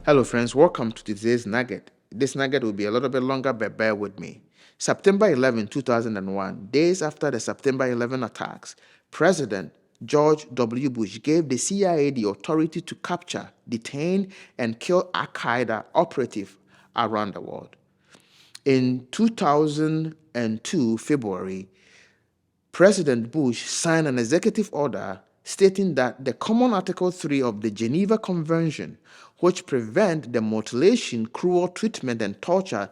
Hello, friends. Welcome to today's nugget. This nugget will be a little bit longer, but bear with me. September 11, 2001, days after the September 11 attacks, President George W. Bush gave the CIA the authority to capture, detain, and kill Al Qaeda operatives around the world. In 2002, February, President Bush signed an executive order stating that the Common Article 3 of the Geneva Convention, which prevent the mutilation, cruel treatment, and torture,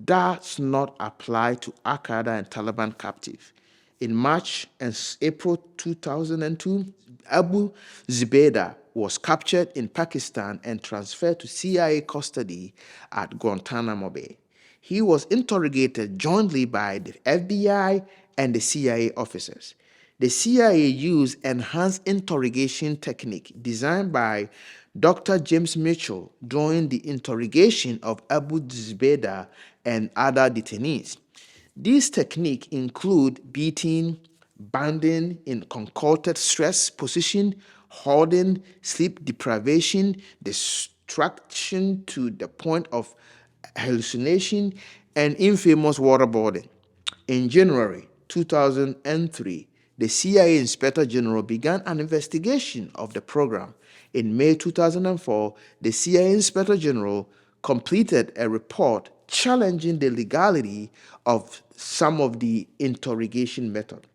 does not apply to Al Qaeda and Taliban captives. In March and April 2002, Abu Zubaydah was captured in Pakistan and transferred to CIA custody at Guantanamo Bay. He was interrogated jointly by the FBI and the CIA officers. The CIA used enhanced interrogation technique designed by Dr. James Mitchell during the interrogation of Abu Zubaydah and other detainees. These techniques include beating, banding in concocted stress position, holding, sleep deprivation, distraction to the point of hallucination, and infamous waterboarding. In January 2003, the CIA Inspector General began an investigation of the program. In May 2004, the CIA Inspector General completed a report challenging the legality of some of the interrogation method.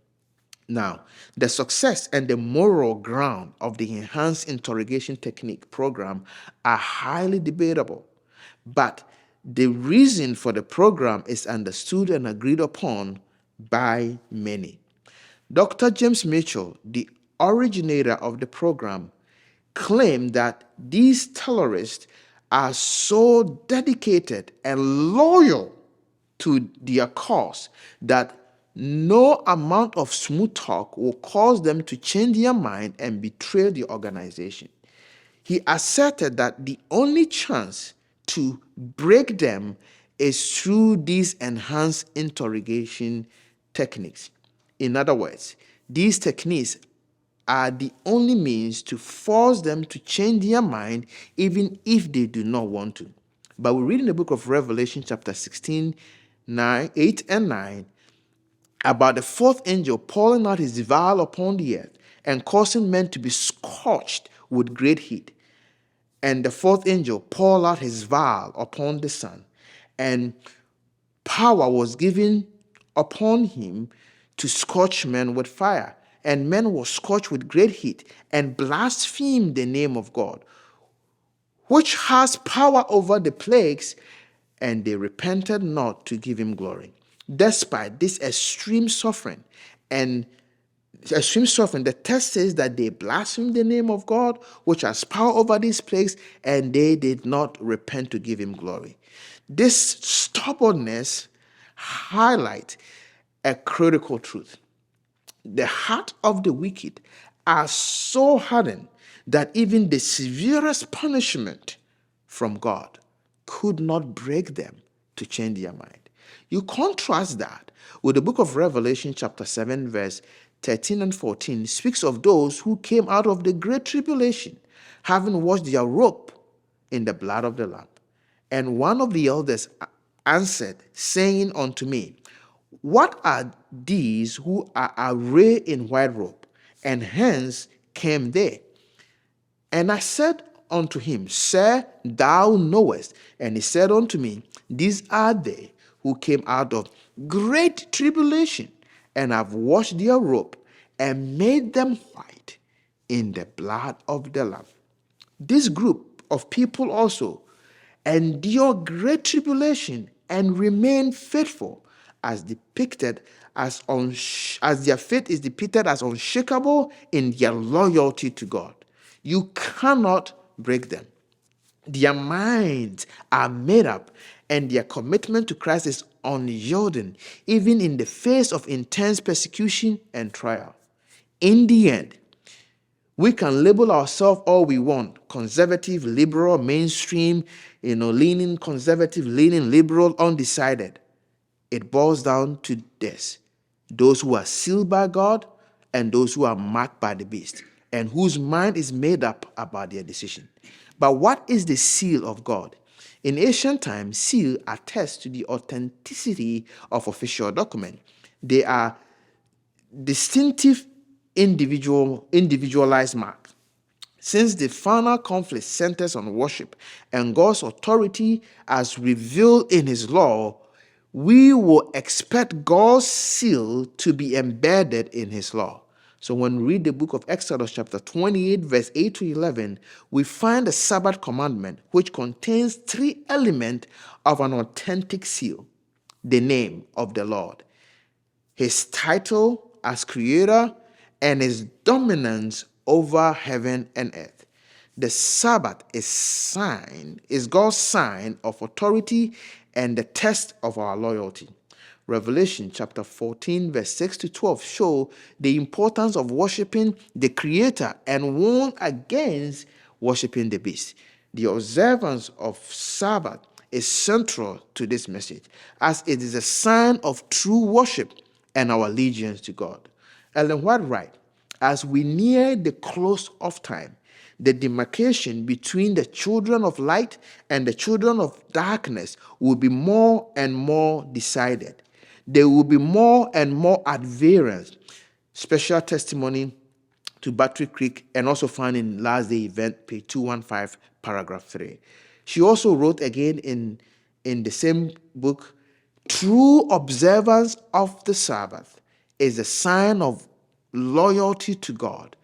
Now, the success and the moral ground of the enhanced interrogation technique program are highly debatable, but the reason for the program is understood and agreed upon by many. Dr. James Mitchell, the originator of the program, claimed that these terrorists are so dedicated and loyal to their cause that no amount of smooth talk will cause them to change their mind and betray the organization. He asserted that the only chance to break them is through these enhanced interrogation techniques. In other words, these techniques are the only means to force them to change their mind even if they do not want to. But we read in the book of Revelation chapter 16, 8 and 9, about the fourth angel pouring out his vial upon the earth and causing men to be scorched with great heat. And the fourth angel poured out his vial upon the sun, and power was given upon him to scorch men with fire. And men were scorched with great heat and blasphemed the name of God, which has power over the plagues, and they repented not to give him glory. Despite this extreme suffering, the text says that they blasphemed the name of God, which has power over these plagues, and they did not repent to give him glory. This stubbornness highlights a critical truth. The heart of the wicked are so hardened that even the severest punishment from God could not break them to change their mind. You contrast that with the book of Revelation chapter 7 verse 13 and 14 speaks of those who came out of the great tribulation, having washed their robe in the blood of the Lamb. And one of the elders answered, saying unto me, what are these who are arrayed in white robe? And hence came they. And I said unto him, Sir, thou knowest. And he said unto me, these are they who came out of great tribulation, and have washed their robe, and made them white in the blood of the Lamb. This group of people also endure great tribulation and remain faithful, as depicted as their faith is depicted as unshakable in their loyalty to God. You cannot break them. Their minds are made up, and their commitment to Christ is unyielding, even in the face of intense persecution and trial. In the end, we can label ourselves all we want: conservative, liberal, mainstream, leaning conservative, leaning liberal, undecided. It boils down to this: those who are sealed by God and those who are marked by the beast, and whose mind is made up about their decision. But what is the seal of God? In ancient times, seal attests to the authenticity of official document. They are distinctive individualized mark. Since the final conflict centers on worship and God's authority as revealed in his law, we will expect God's seal to be embedded in his law. So when we read the book of Exodus chapter 28 verse 8 to 11, we find the Sabbath commandment which contains three elements of an authentic seal: the name of the Lord, his title as creator, and his dominance over heaven and earth. The Sabbath is God's sign of authority and the test of our loyalty. Revelation chapter 14 verse 6 to 12 show the importance of worshiping the creator and warn against worshiping the beast. The observance of Sabbath is central to this message, as it is a sign of true worship and our allegiance to God. Ellen White writes, as we near the close of time, the demarcation between the children of light and the children of darkness will be more and more decided. There will be more and more at variance. Special testimony to Battery Creek, and also found in Last Day Event, page 215, paragraph 3. She also wrote again in the same book, true observance of the Sabbath is a sign of loyalty to God.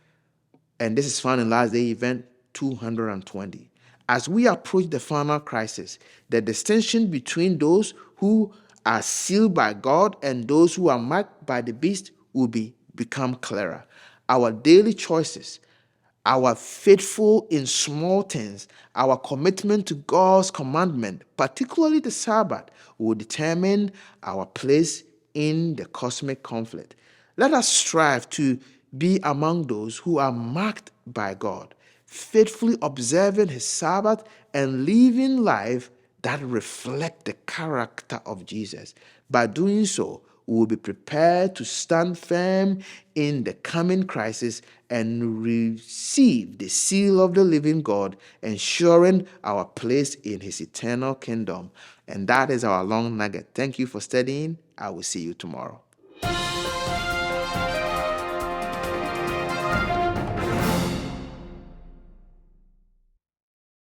And this is found in Last Day Event 220. As we approach the final crisis, the distinction between those who are sealed by God and those who are marked by the beast will become clearer. Our daily choices, our faithful in small things, our commitment to God's commandment, particularly the Sabbath, will determine our place in the cosmic conflict. Let us strive to be among those who are marked by God, faithfully observing his Sabbath and living life that reflect the character of Jesus. By doing so, we will be prepared to stand firm in the coming crisis and receive the seal of the living God, ensuring our place in his eternal kingdom. And that is our long nugget. Thank you for studying. I will see you tomorrow.